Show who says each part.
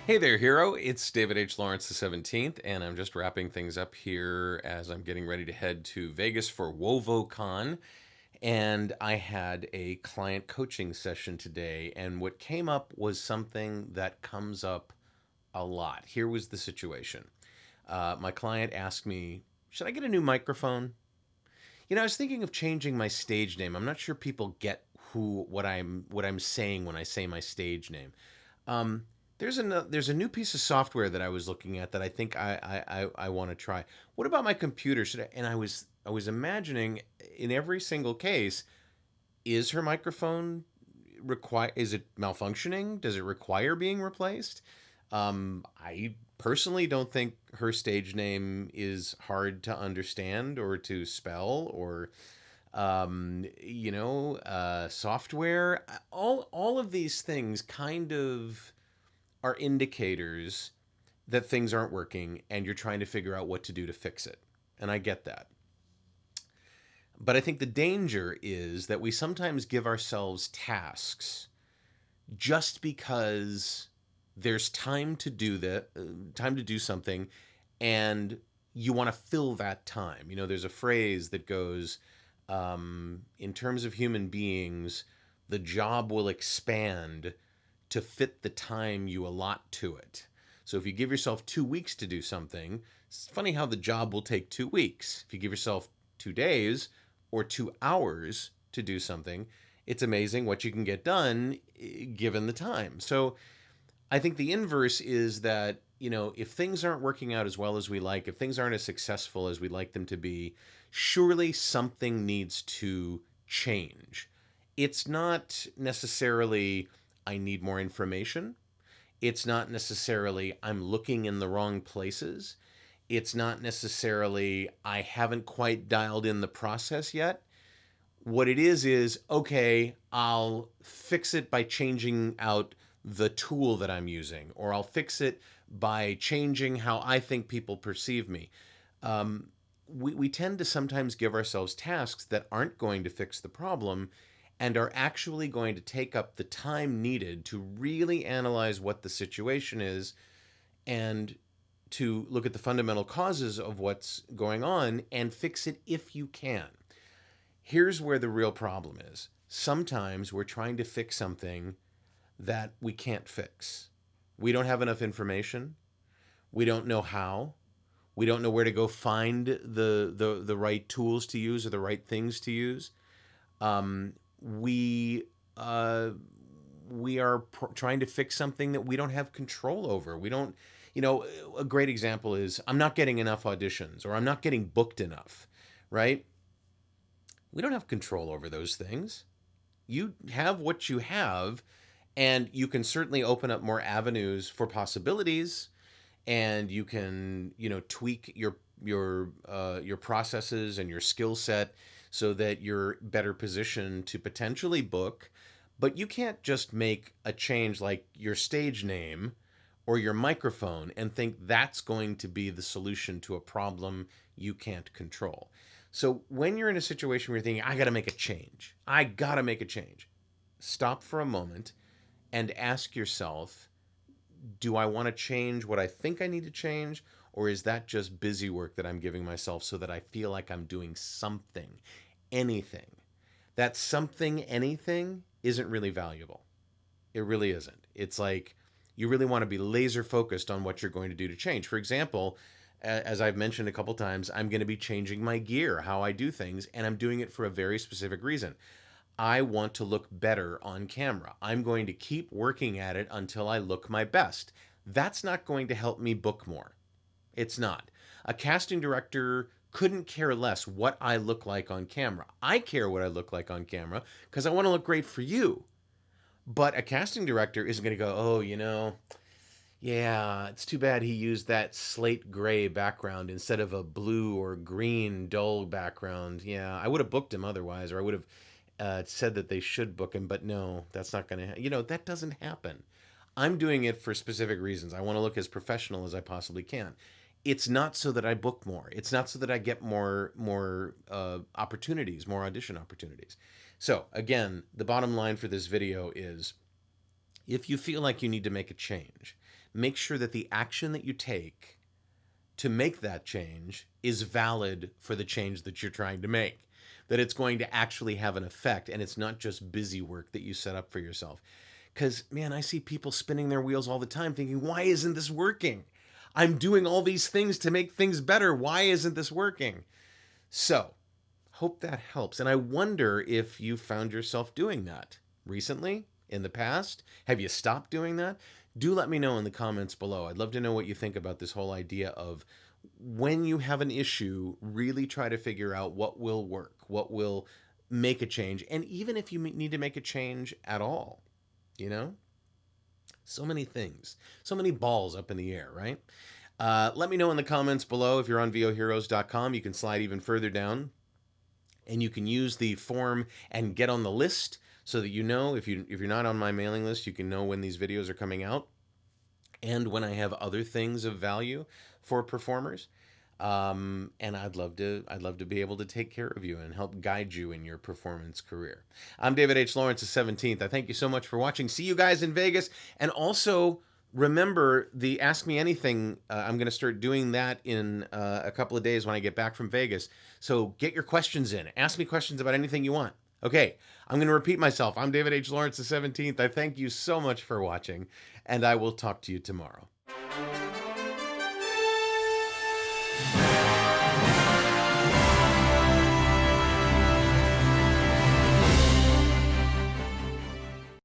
Speaker 1: Hey there, hero. It's David H. Lawrence the 17th, and I'm just wrapping things up here as I'm getting ready to head to Vegas for WovoCon. And I had a client coaching session today, and what came up was something that comes up a lot. Here was the situation. My client asked me, should I get a new microphone? I was thinking of changing my stage name. I'm not sure people get what I'm saying when I say my stage name. Um, there's a new piece of software that I was looking at that I think I want to try. What about my computer? Should I? And I was imagining in every single case, is her microphone require? Is it malfunctioning? Does it require being replaced? I personally don't think her stage name is hard to understand or to spell or software. All of these things kind of are indicators that things aren't working and you're trying to figure out what to do to fix it. And I get that. But I think the danger is that we sometimes give ourselves tasks just because there's time to do time to do something, and you want to fill that time. There's a phrase that goes, in terms of human beings, the job will expand to fit the time you allot to it. So if you give yourself 2 weeks to do something, it's funny how the job will take 2 weeks. If you give yourself 2 days or 2 hours to do something, it's amazing what you can get done given the time. So I think the inverse is that, if things aren't working out as well as we like, if things aren't as successful as we'd like them to be, surely something needs to change. It's not necessarily I need more information. It's not necessarily I'm looking in the wrong places. It's not necessarily I haven't quite dialed in the process yet. What it is, okay, I'll fix it by changing out the tool that I'm using, or I'll fix it by changing how I think people perceive me. We tend to sometimes give ourselves tasks that aren't going to fix the problem and are actually going to take up the time needed to really analyze what the situation is and to look at the fundamental causes of what's going on and fix it if you can. Here's where the real problem is. Sometimes we're trying to fix something that we can't fix. We don't have enough information. We don't know how. We don't know where to go find the right tools to use or the right things to use. We are trying to fix something that we don't have control over. We don't, a great example is I'm not getting enough auditions or I'm not getting booked enough, right? We don't have control over those things. You have what you have, and you can certainly open up more avenues for possibilities, and you can, tweak your processes and your skill set so that you're better positioned to potentially book. But you can't just make a change like your stage name or your microphone and think that's going to be the solution to a problem you can't control. So when you're in a situation where you're thinking, I got to make a change, stop for a moment and ask yourself, do I want to change what I think I need to change? Or is that just busy work that I'm giving myself so that I feel like I'm doing something, anything? That something, anything isn't really valuable. It really isn't. It's like you really want to be laser focused on what you're going to do to change. For example, as I've mentioned a couple times, I'm going to be changing my gear, how I do things, and I'm doing it for a very specific reason. I want to look better on camera. I'm going to keep working at it until I look my best. That's not going to help me book more. It's not. A casting director couldn't care less what I look like on camera. I care what I look like on camera because I want to look great for you. But a casting director isn't going to go, oh, yeah, it's too bad he used that slate gray background instead of a blue or green dull background. Yeah, I would have booked him otherwise, or I would have said that they should book him, but no, that's not going to, that doesn't happen. I'm doing it for specific reasons. I want to look as professional as I possibly can. It's not so that I book more. It's not so that I get more opportunities, more audition opportunities. So again, the bottom line for this video is if you feel like you need to make a change, make sure that the action that you take to make that change is valid for the change that you're trying to make, that it's going to actually have an effect and it's not just busy work that you set up for yourself. Because, man, I see people spinning their wheels all the time thinking, why isn't this working? I'm doing all these things to make things better. Why isn't this working? So, hope that helps. And I wonder if you found yourself doing that recently, in the past. Have you stopped doing that? Do let me know in the comments below. I'd love to know what you think about this whole idea of when you have an issue, really try to figure out what will work, what will make a change. And even if you need to make a change at all, you know? So many things, so many balls up in the air, right? Let me know in the comments below. If you're on voheroes.com, you can slide even further down and you can use the form and get on the list so that you know, if you're not on my mailing list, you can know when these videos are coming out and when I have other things of value for performers. And I'd love to be able to take care of you and help guide you in your performance career. I'm David H. Lawrence, the 17th. I thank you so much for watching. See you guys in Vegas. And also remember the Ask Me Anything. I'm going to start doing that in a couple of days when I get back from Vegas. So get your questions in. Ask me questions about anything you want. Okay, I'm going to repeat myself. I'm David H. Lawrence, the 17th. I thank you so much for watching, and I will talk to you tomorrow.